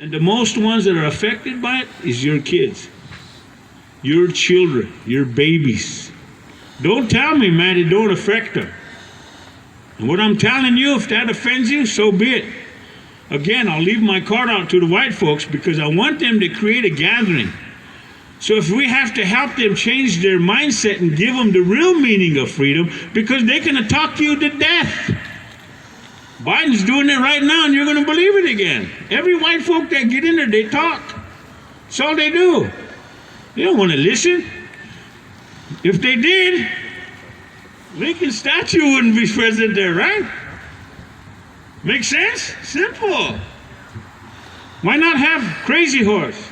And the most ones that are affected by it is your kids, your children, your babies. Don't tell me, man, it don't affect them. And what I'm telling you, if that offends you, so be it. Again, I'll leave my card out to the white folks because I want them to create a gathering. So if we have to help them change their mindset and give them the real meaning of freedom, because they're going to talk you to death. Biden's doing it right now, and you're going to believe it again. Every white folk that get in there, they talk. That's all they do. They don't want to listen. If they did, Lincoln's statue wouldn't be present there, right? Make sense? Simple. Why not have Crazy Horse?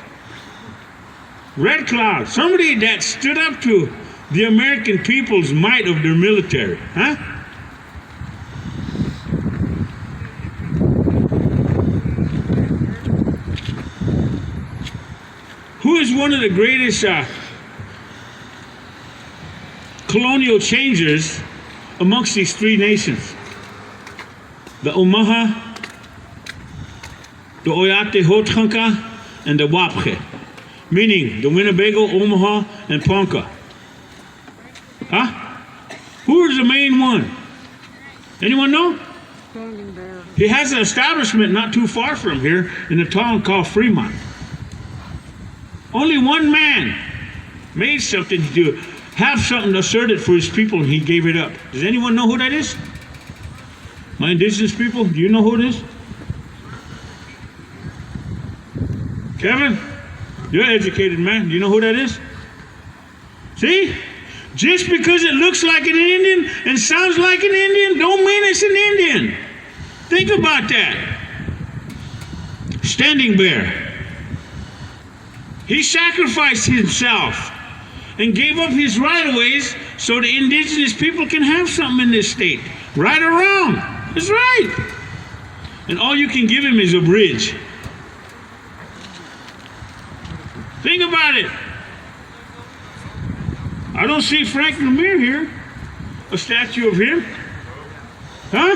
Red Cloud, somebody that stood up to the American people's might of their military, huh? Who is one of the greatest colonial changers amongst these three nations? The Omaha, the Oyate Hotranka, and the Wapke. Meaning the Winnebago, Omaha, and Ponca. Huh? Who is the main one? Anyone know? He has an establishment not too far from here in a town called Fremont. Only one man made something to have something asserted for his people, and he gave it up. Does anyone know who that is? My indigenous people, do you know who it is? Kevin? You're an educated man. Do you know who that is? See? Just because it looks like an Indian and sounds like an Indian, don't mean it's an Indian. Think about that. Standing Bear. He sacrificed himself and gave up his right-of-ways so the indigenous people can have something in this state. Right or wrong? It's right. And all you can give him is a bridge. Think about it. I don't see Frank Lemire here. A statue of him. Huh?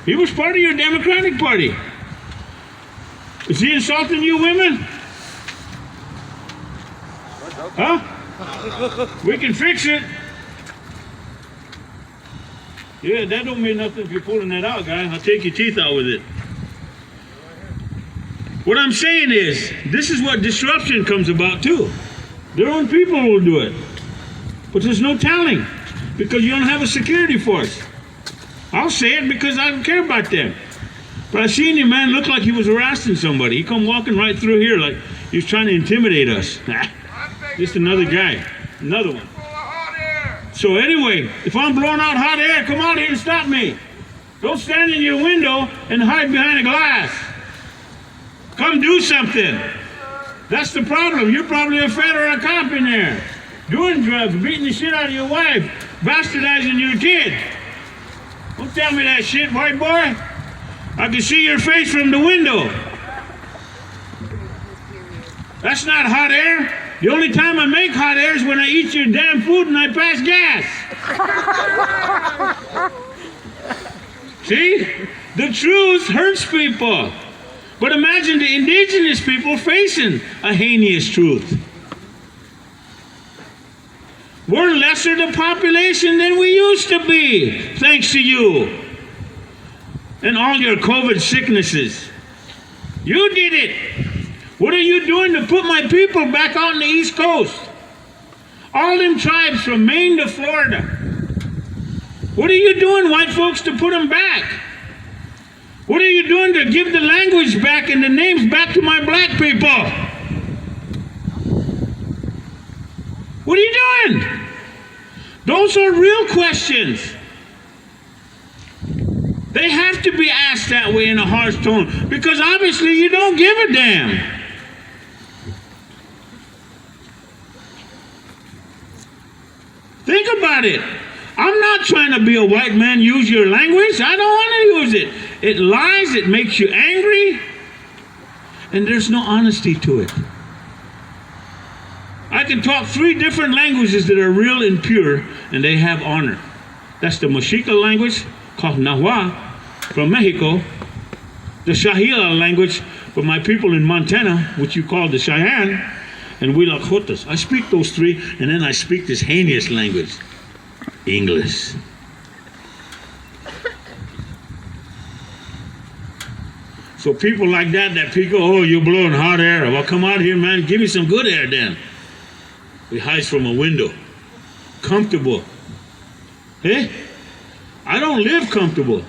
He was part of your Democratic Party. Is he insulting you women? Huh? We can fix it. Yeah, that don't mean nothing if you're pulling that out, guy. I'll take your teeth out with it. What I'm saying is, this is what disruption comes about too. Their own people will do it. But there's no telling, because you don't have a security force. I'll say it because I don't care about them. But I seen him, man, look like he was harassing somebody. He come walking right through here like he was trying to intimidate us. Just another guy, another one. So anyway, if I'm blowing out hot air, come out here and stop me. Don't stand in your window and hide behind a glass. Come do something. That's the problem. You're probably a federal cop in there. Doing drugs, beating the shit out of your wife, bastardizing your kid. Don't tell me that shit, white boy. I can see your face from the window. That's not hot air. The only time I make hot air is when I eat your damn food and I pass gas. See? The truth hurts people. But imagine the indigenous people facing a heinous truth. We're lesser the population than we used to be, thanks to you. And all your COVID sicknesses. You did it. What are you doing to put my people back out on the East Coast? All them tribes from Maine to Florida. What are you doing, white folks, to put them back? What are you doing to give the language back and the names back to my black people? What are you doing? Those are real questions. They have to be asked that way in a harsh tone, because obviously you don't give a damn. Think about it. I'm not trying to be a white man, use your language. I don't want to use it. It lies, it makes you angry, and there's no honesty to it. I can talk 3 different languages that are real and pure, and they have honor. That's the Mexica language, called Nahua, from Mexico, the Shahila language, But my people in Montana, which you call the Cheyenne, and Huilachotas, I speak those three, and then I speak this heinous language, English. So people like that people, oh, you're blowing hot air. Well, come out here, man. Give me some good air then. We hide from a window. Comfortable. Hey? I don't live comfortable.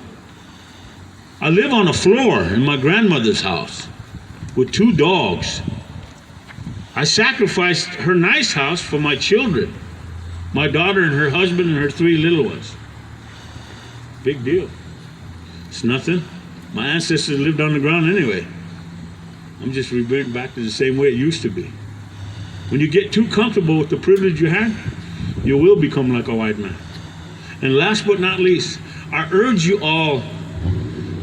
I live on a floor in my grandmother's house with 2 dogs. I sacrificed her nice house for my children. My daughter and her husband and her 3 little ones. Big deal. It's nothing. My ancestors lived on the ground anyway. I'm just reverting back to the same way it used to be. When you get too comfortable with the privilege you had, you will become like a white man. And last but not least, I urge you all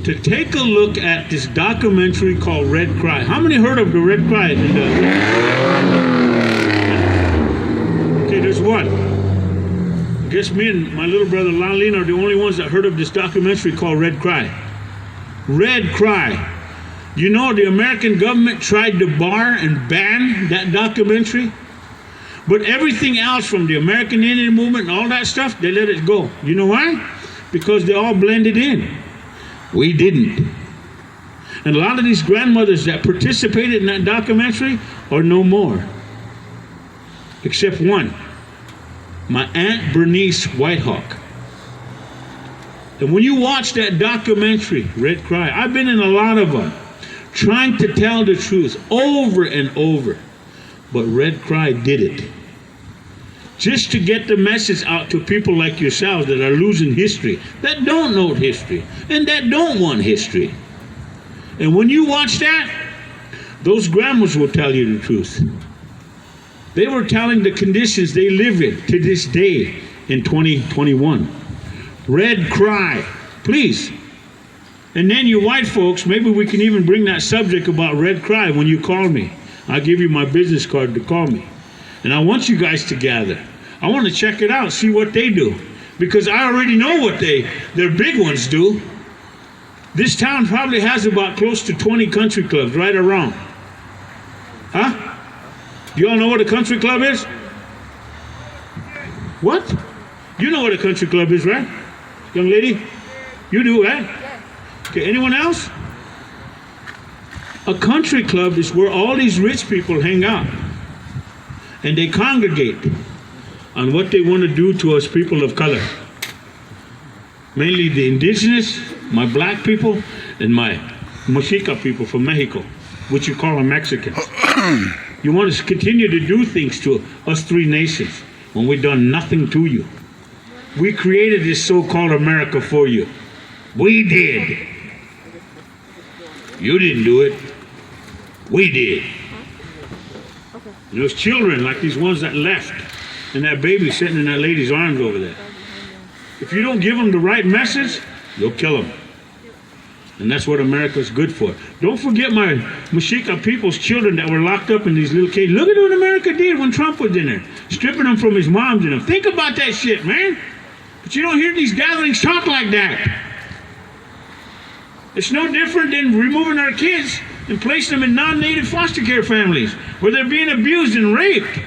to take a look at this documentary called Red Cry. How many heard of the Red Cry? Okay, there's one. I guess me and my little brother Lalin are the only ones that heard of this documentary called Red Cry. Red Cry. You know, the American government tried to bar and ban that documentary, but everything else from the American Indian movement and all that stuff, they let it go. You know why? Because they all blended in. We didn't. And a lot of these grandmothers that participated in that documentary are no more. Except one. My Aunt Bernice Whitehawk. And when you watch that documentary, Red Cry, I've been in a lot of them, trying to tell the truth over and over. But Red Cry did it. Just to get the message out to people like yourselves that are losing history, that don't know history, and that don't want history. And when you watch that, those grandmas will tell you the truth. They were telling the conditions they live in to this day in 2021. Red Cry, please. And then you white folks, maybe we can even bring that subject about Red Cry when you call me. I'll give you my business card to call me. And I want you guys to gather. I want to check it out, see what they do. Because I already know what their big ones do. This town probably has about close to 20 country clubs, right or wrong. Huh? You all know what a country club is? What? You know what a country club is, right? Young lady? You do, right? Okay, anyone else? A country club is where all these rich people hang out. And they congregate on what they want to do to us people of color. Mainly the indigenous, my black people, and my Mexica people from Mexico, which you call them Mexicans. You want to continue to do things to us 3 nations when we've done nothing to you. We created this so-called America for you. We did. You didn't do it. We did. And those children, like these ones that left, and that baby sitting in that lady's arms over there. If you don't give them the right message, you'll kill them. And that's what America's good for. Don't forget my Mexica people's children that were locked up in these little cages. Look at what America did when Trump was in there, stripping them from his moms and them. Think about that shit, man. But you don't hear these gatherings talk like that. It's no different than removing our kids and placing them in non-native foster care families where they're being abused and raped.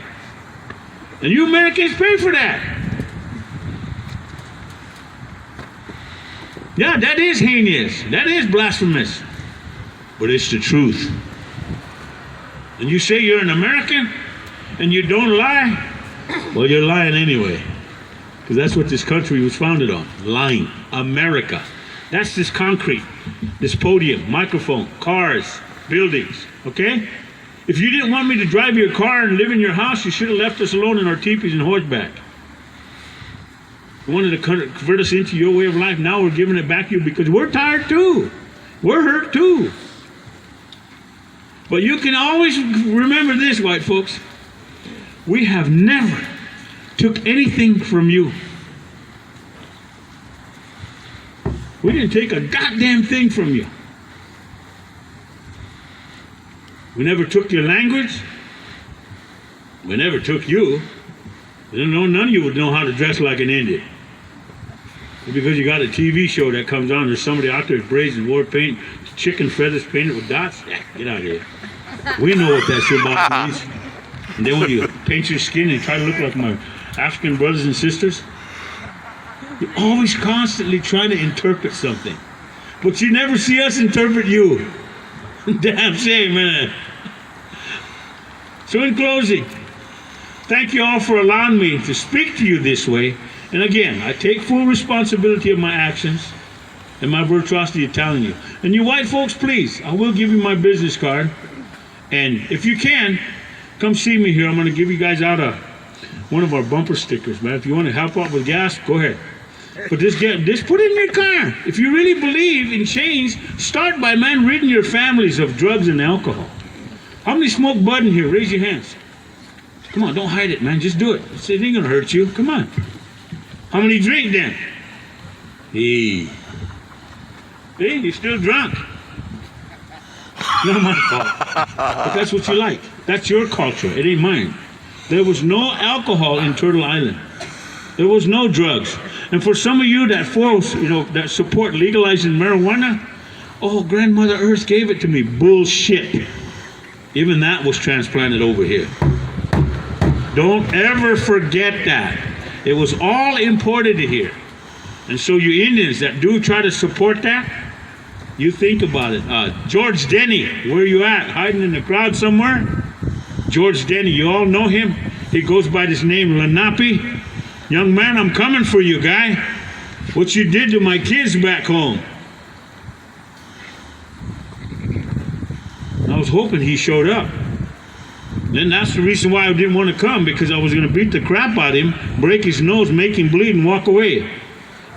And you Americans pay for that. Yeah, that is heinous. That is blasphemous. But it's the truth. And you say you're an American and you don't lie? Well, you're lying anyway. Because that's what this country was founded on. Lying. America. That's this concrete, this podium, microphone, cars, buildings. Okay? If you didn't want me to drive your car and live in your house, you should have left us alone in our teepees and horseback. You wanted to convert us into your way of life. Now we're giving it back to you because we're tired too. We're hurt too. But you can always remember this, white folks. We have never took anything from you. We didn't take a goddamn thing from you. We never took your language. We never took you. None of you would know how to dress like an Indian. Because you got a TV show that comes on, there's somebody out there with braids and war paint, chicken feathers painted with dots. Yeah, get out of here. We know what that shit about means. And then when you paint your skin and try to look like my African brothers and sisters, you always constantly try to interpret something. But you never see us interpret you. Damn shame, man. So in closing, thank you all for allowing me to speak to you this way. And again, I take full responsibility of my actions and my virtuosity of telling you. And you white folks, please, I will give you my business card. And if you can, come see me here. I'm going to give you guys out one of our bumper stickers, man. If you want to help out with gas, go ahead. But just put it in your car. If you really believe in change, start by, man, ridding your families of drugs and alcohol. How many smoke bud in here? Raise your hands. Come on, don't hide it, man. Just do it. It ain't going to hurt you. Come on. How many drink then? Hey. Hey, you're still drunk. Not my fault. But that's what you like. That's your culture. It ain't mine. There was no alcohol in Turtle Island. There was no drugs. And for some of you that that support legalizing marijuana, oh, Grandmother Earth gave it to me. Bullshit. Even that was transplanted over here. Don't ever forget that. It was all imported here. And so you Indians that do try to support that, you think about it. George Denny, where you at? Hiding in the crowd somewhere? George Denny, you all know him? He goes by this name, Lenape. Young man, I'm coming for you, guy. What you did to my kids back home. I was hoping he showed up. Then that's the reason why I didn't want to come, because I was going to beat the crap out of him, break his nose, make him bleed, and walk away.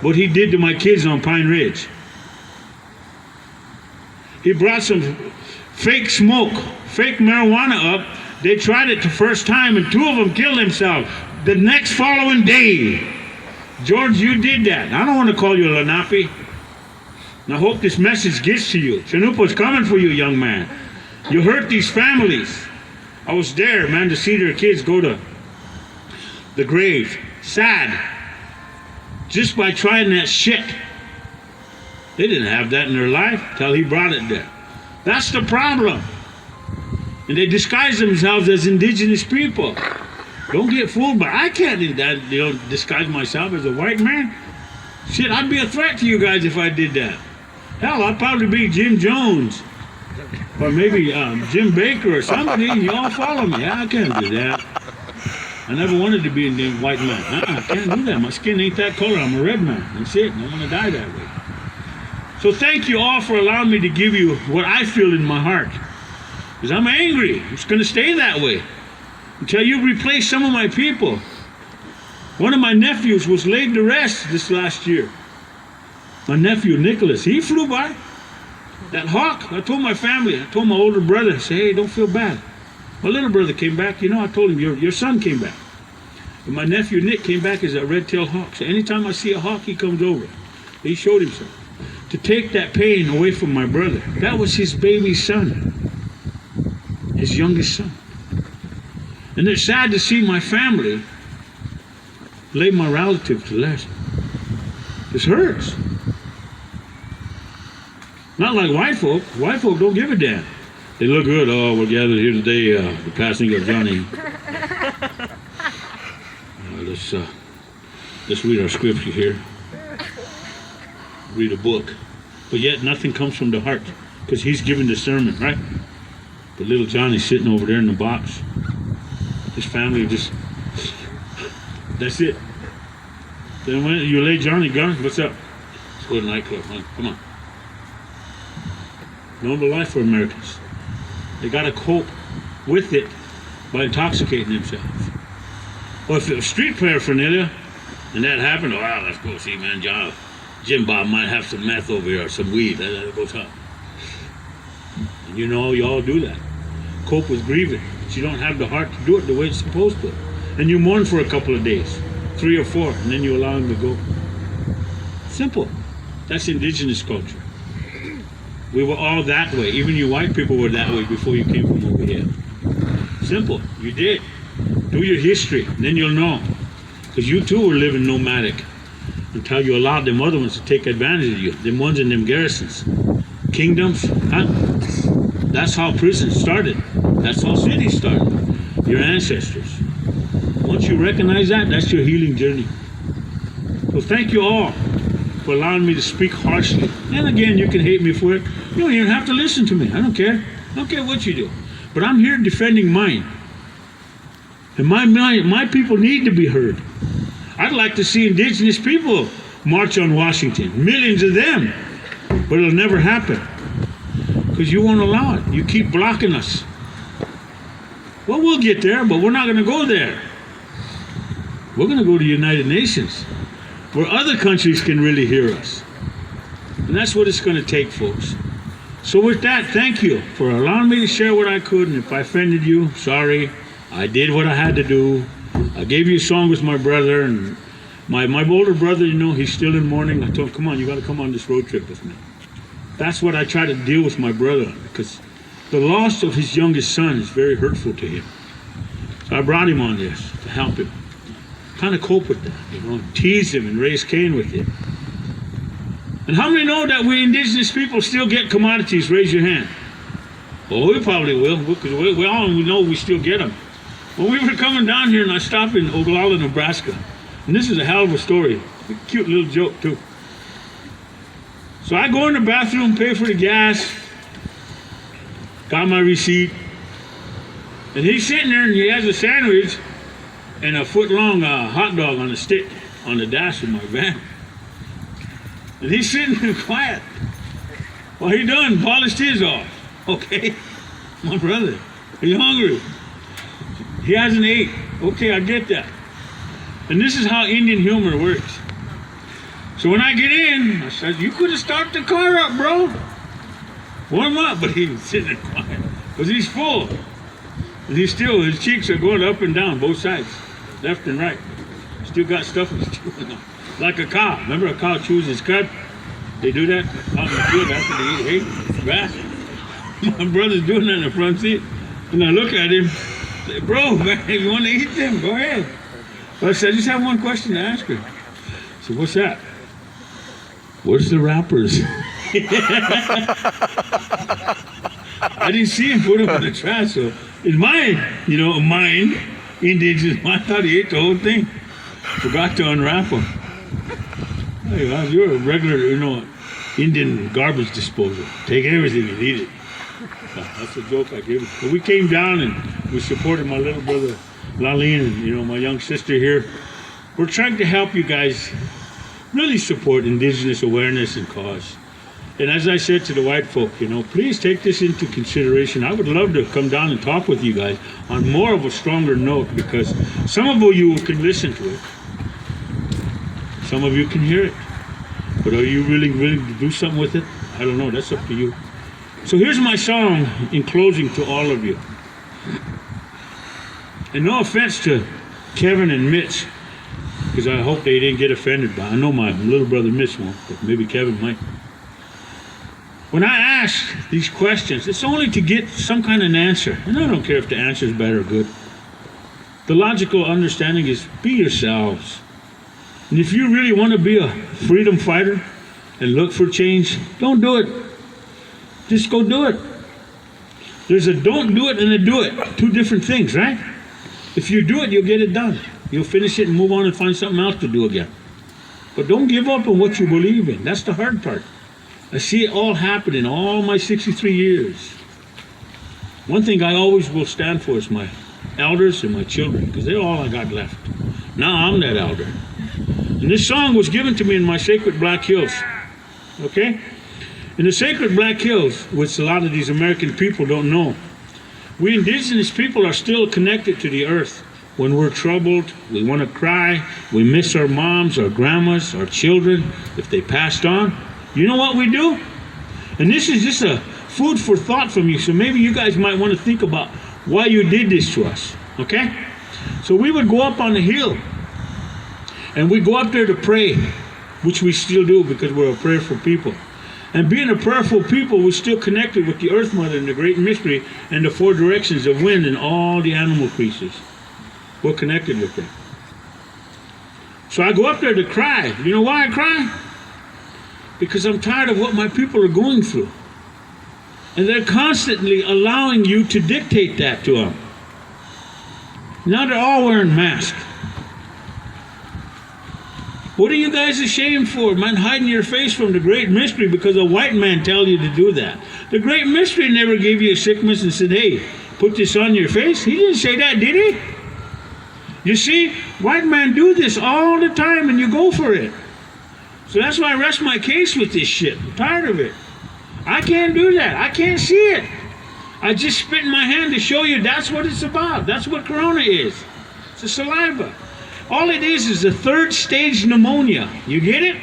What he did to my kids on Pine Ridge. He brought some fake smoke, fake marijuana up. They tried it the first time, and 2 of them killed themselves. The next following day, George, you did that. I don't want to call you a Lenape. And I hope this message gets to you. Chanupa's coming for you, young man. You hurt these families. I was there, man, to see their kids go to the grave. Sad. Just by trying that shit. They didn't have that in their life till he brought it there. That's the problem. And they disguise themselves as indigenous people. Don't get fooled, but I can't disguise myself as a white man. Shit, I'd be a threat to you guys if I did that. Hell, I'd probably be Jim Jones. Or maybe Jim Baker or somebody. You all follow me. I can't do that. I never wanted to be a white man. I can't do that. My skin ain't that color. I'm a red man. That's it. I want to die that way. So thank you all for allowing me to give you what I feel in my heart. Because I'm angry. It's going to stay that way until you replace some of my people. One of my nephews was laid to rest this last year. My nephew, Nicholas, he flew by. That hawk, I told my family, I told my older brother, I said, hey, don't feel bad. My little brother came back, I told him, your son came back. And my nephew, Nick, came back as a red-tailed hawk. So anytime I see a hawk, he comes over. He showed himself. To take that pain away from my brother. That was his baby son. His youngest son. And it's sad to see my family lay my relative to rest. This hurts. Not like white folk. White folk don't give a damn. They look good. Oh, we're gathered here today, the passing of Johnny. Let's read our scripture here. Read a book. But yet nothing comes from the heart, because he's giving the sermon, right? But little Johnny's sitting over there in the box. His family just, that's it. Then when you lay Johnny gone, what's up? Let's go to the nightclub, huh? Come on. No life for Americans. They got to cope with it by intoxicating themselves. Or if it was street paraphernalia, and that happened, let's go see, man, Jim Bob might have some meth over here or some weed. That goes up. And you all do that. Cope with grieving. But you don't have the heart to do it the way it's supposed to. And you mourn for a couple of days, 3 or 4, and then you allow him to go. Simple. That's indigenous culture. We were all that way. Even you white people were that way before you came from over here. Simple. You did. Do your history, and then you'll know. Because you too were living nomadic until you allowed them other ones to take advantage of you. Them ones in them garrisons. kingdoms. Huh? That's how prisons started. That's how cities started. Your ancestors. Once you recognize that, that's your healing journey. So thank you all for allowing me to speak harshly. And again, you can hate me for it. You don't even have to listen to me. I don't care. I don't care what you do. But I'm here defending mine. And my people need to be heard. I'd like to see indigenous people march on Washington. Millions of them. But it'll never happen. Because you won't allow it. You keep blocking us. Well, we'll get there, but we're not going to go there. We're going to go to the United Nations, where other countries can really hear us. And that's what it's going to take, folks. So with that, thank you for allowing me to share what I could. And if I offended you, sorry. I did what I had to do. I gave you a song with my brother. And my older brother, you know, he's still in mourning. I told him, come on, you got to come on this road trip with me. That's what I try to deal with my brother, because the loss of his youngest son is very hurtful to him. So I brought him on this to help him kind of cope with that, you know, tease him and raise Cain with him. And how many know that we indigenous people still get commodities? Raise your hand. Oh, we probably will, because we all know we still get them. When we were coming down here, and I stopped in Oglala, Nebraska, and this is a hell of a story, a cute little joke too. So I go in the bathroom, pay for the gas, got my receipt, and he's sitting there and he has a sandwich and a foot-long hot dog on a stick on the dash of my van. And he's sitting there quiet. Well, he done polished his off. Okay, my brother, are you hungry? He hasn't ate. Okay, I get that. And this is how Indian humor works. So when I get in, I said, you could have started the car up, bro. Warm up. But he was sitting there quiet because he's full. And he's still, his cheeks are going up and down, both sides, left and right. Still got stuff he's chewing on. Like a cow. Remember a cow chews its cud? They do that out in the field after they eat hay, grass. My brother's doing that in the front seat. And I look at him, say, bro, man, if you want to eat them, go ahead. But I said, I just have one question to ask her. I said, what's that? Where's the wrappers? I didn't see him put them in the trash, so it's mine, you know, mine, indigenous. I thought he ate the whole thing. Forgot to unwrap them. Hey, well, you're a regular, you know, Indian garbage disposal. Take everything and eat it. That's a joke I gave him. But we came down and we supported my little brother, Laleen, and, you know, my young sister here. We're trying to help you guys really support indigenous awareness and cause. And as I said to the white folk, you know, please take this into consideration. I would love to come down and talk with you guys on more of a stronger note, because some of you can listen to it. Some of you can hear it. But are you really willing to do something with it? I don't know. That's up to you. So here's my song in closing to all of you. And no offense to Kevin and Mitch, because I hope they didn't get offended by it. I know my little brother Mitch won't, but maybe Kevin might. When I ask these questions, it's only to get some kind of an answer. And I don't care if the answer is bad or good. The logical understanding is be yourselves. And if you really want to be a freedom fighter and look for change, don't do it. Just go do it. There's a don't do it and a do it. Two different things, right? If you do it, you'll get it done. You'll finish it and move on and find something else to do again. But don't give up on what you believe in. That's the hard part. I see it all happen in all my 63 years. One thing I always will stand for is my elders and my children, because they're all I got left. Now I'm that elder. And this song was given to me in my sacred Black Hills. Okay? In the sacred Black Hills, which a lot of these American people don't know, we indigenous people are still connected to the earth. When we're troubled, we want to cry, we miss our moms, our grandmas, our children, if they passed on. You know what we do? And this is just a food for thought from you, so maybe you guys might want to think about why you did this to us, okay? So we would go up on the hill, and we go up there to pray, which we still do because we're a prayerful people. And being a prayerful people, we're still connected with the Earth Mother and the Great Mystery and the four directions of wind and all the animal creatures. We're connected with them. So I go up there to cry. You know why I cry? Because I'm tired of what my people are going through. And they're constantly allowing you to dictate that to them. Now they're all wearing masks. What are you guys ashamed for, man? Hiding your face from the great mystery because a white man tell you to do that. The great mystery never gave you a sickness and said, hey, put this on your face. He didn't say that, did he? You see, white men do this all the time and you go for it. So that's why I rest my case with this shit. I'm tired of it. I can't do that. I can't see it. I just spit in my hand to show you that's what it's about. That's what corona is. It's a saliva. All it is a third stage pneumonia. You get it?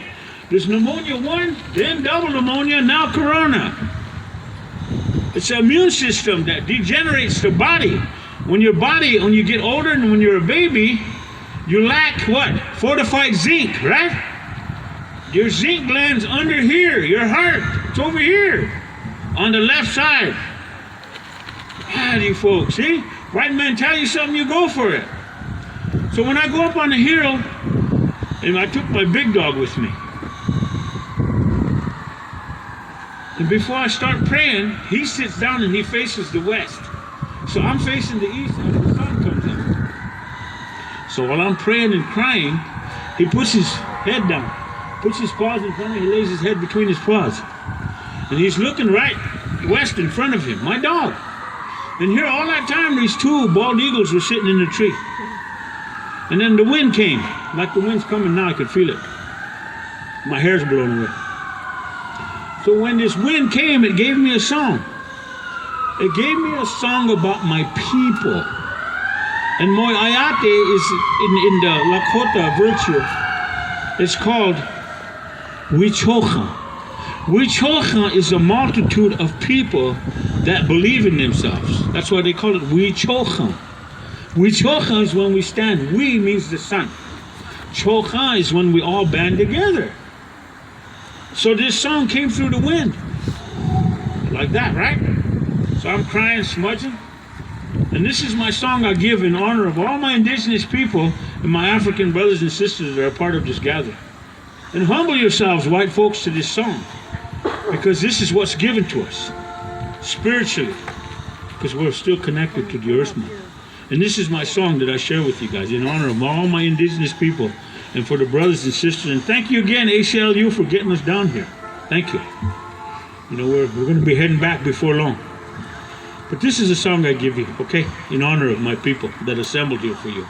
There's pneumonia 1, then double pneumonia, now corona. It's an immune system that degenerates the body. When you get older and when you're a baby, you lack what? Fortified zinc, right? Your zinc gland's under here, your heart. It's over here, on the left side. Ah, you folks, see? White men tell you something, you go for it. So when I go up on the hill, and I took my big dog with me, and before I start praying, he sits down and he faces the west. So I'm facing the east as the sun comes up. So while I'm praying and crying, he puts his head down, puts his paws in front of him, he lays his head between his paws. And he's looking right west in front of him, my dog. And here all that time, these 2 bald eagles were sitting in the tree. And then the wind came, like the wind's coming now, I could feel it. My hair's blown away. So when this wind came, it gave me a song. It gave me a song about my people. And Moy Ayate is in the Lakota virtue. It's called Wichocha. Wichocha is a multitude of people that believe in themselves. That's why they call it Wichocha. Wichocha is when we stand. We means the sun. Chocha is when we all band together. So this song came through the wind. Like that, right? So I'm crying, smudging. And this is my song I give in honor of all my indigenous people and my African brothers and sisters that are part of this gathering. And humble yourselves, white folks, to this song. Because this is what's given to us. Spiritually. Because we're still connected to the earth. And this is my song that I share with you guys in honor of all my indigenous people and for the brothers and sisters. And thank you again, ACLU, for getting us down here. Thank you. You know, we're going to be heading back before long. But this is a song I give you, okay? In honor of my people that assembled here for you.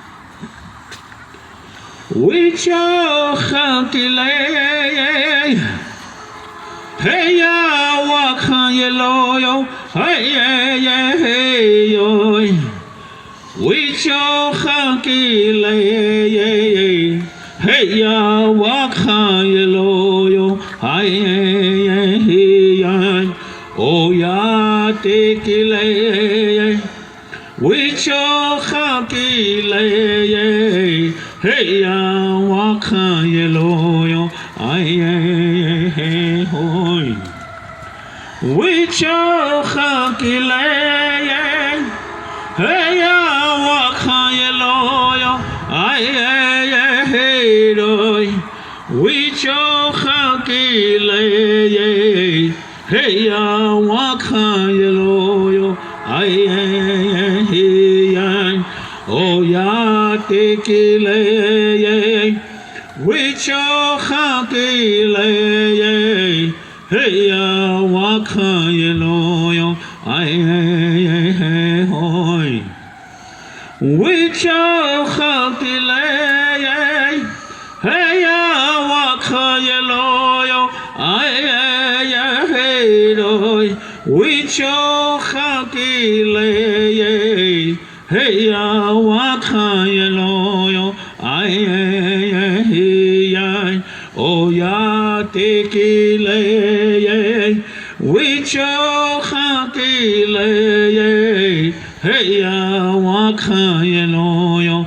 Hey ya wakhan yelo yo hey yeah hey yo we cho khan ki le hey ya wakhan yelo yo hey yeah oh ya te ki le we cho khan ki le hey ya wakhan yelo yo hey hoy we cho khan ki le hey ya wakhan yelo yo hey hoy we cho khan ki le hey ya wakhan yelo yo hey oh ya te ki le we cho khan ki le hey ya wakhan yelo yo hey hoy we cho khan ki le hey ya wakhan yelo yo hey hoy we cho khan ki le hey ya wakhan yelo yo oh ya te ki le we cho khan ki le hey ya wakhan yelo yo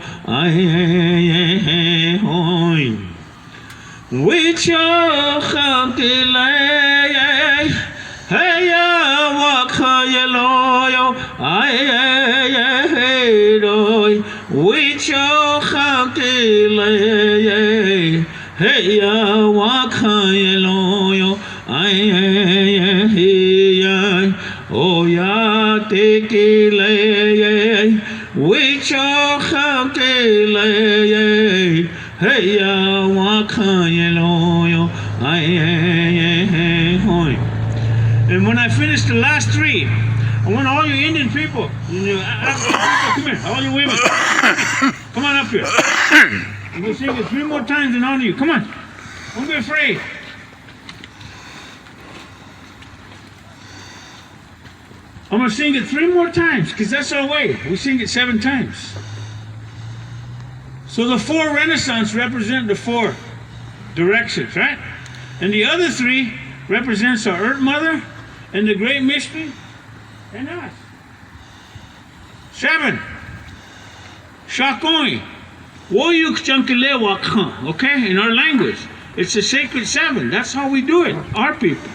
hoy we cho khan ki le hey ya wakhan yelo yo we cho khan ki le hey ya wakhan yelo yo le wicho le hey ya wakayelo hoy. And when I finish the last three, I want all you Indian people, African people, come here, all you women, come on up here. I'm going to sing it 3 more times and all of you. Come on. Don't be afraid. I'm going to sing it 3 more times because that's our way. We sing it 7 times. So the 4 Renaissance represent the 4 directions, right? And the other 3 represents our Earth Mother and the Great Mystery and us. 7. Shakoi. Okay, in our language. It's a sacred 7. That's how we do it, our people.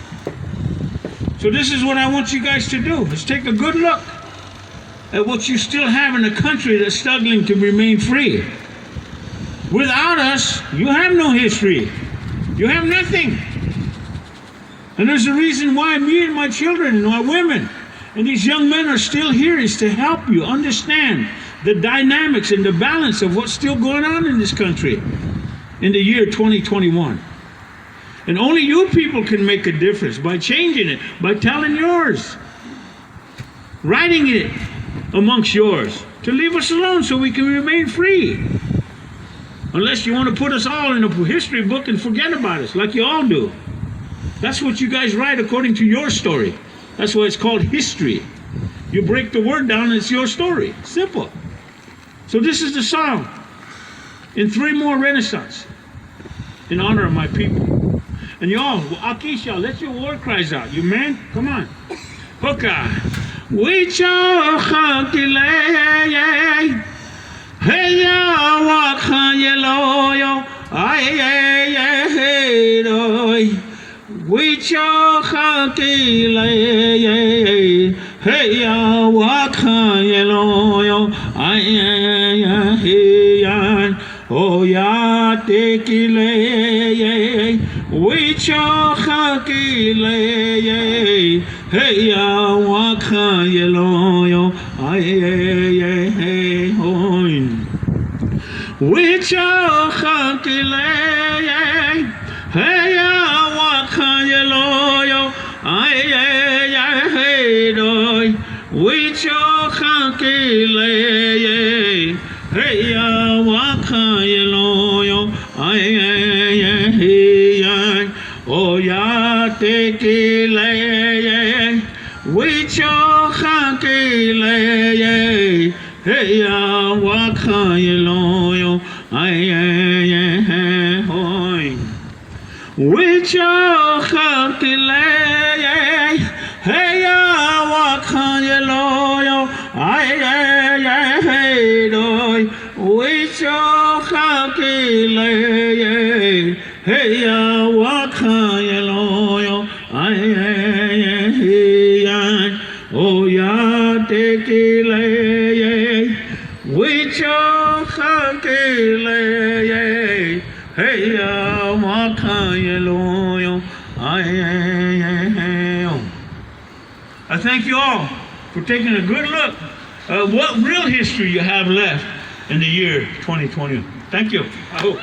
So this is what I want you guys to do. Is take a good look at what you still have in a country that's struggling to remain free. Without us, you have no history. You have nothing. And there's a reason why me and my children and my women and these young men are still here, is to help you understand the dynamics and the balance of what's still going on in this country in the year 2021. And only you people can make a difference by changing it, by telling yours, writing it amongst yours, to leave us alone so we can remain free. Unless you want to put us all in a history book and forget about us, like you all do. That's what you guys write according to your story. That's why it's called history. You break the word down and it's your story. Simple. So this is the song in 3 more Renaissance in honor of my people. And y'all, Akisha, let your war cries out. You men, come on. Hoka. Wicho hakile. Hey ya wakhayeloyo. Ay doy. Wicho hakile. Hey ya wakhayeloyo. Ay oh ya tekile. Wicho hakile. Hey ya wakhayeloyo. Ay hoin. Wicho hakile. Hey ya wakhayeloyo. Ay doy. Wicho hakile. Hey ya wakhayeloyo. Ay oh ya tekile. Wicho hakile. Hey ya wakhayeloyo. Ay hoy. Wicho hakile. Hey ya wakhayeloyo. Ay doy. Wicho hakile. Hey ya wakhayeloyo. Ay oh ya tekile. Wicho hakile. Hey ya wakhayeloyo. I thank you all for taking a good look at what real history you have left in the year 2020. Thank you. I hope.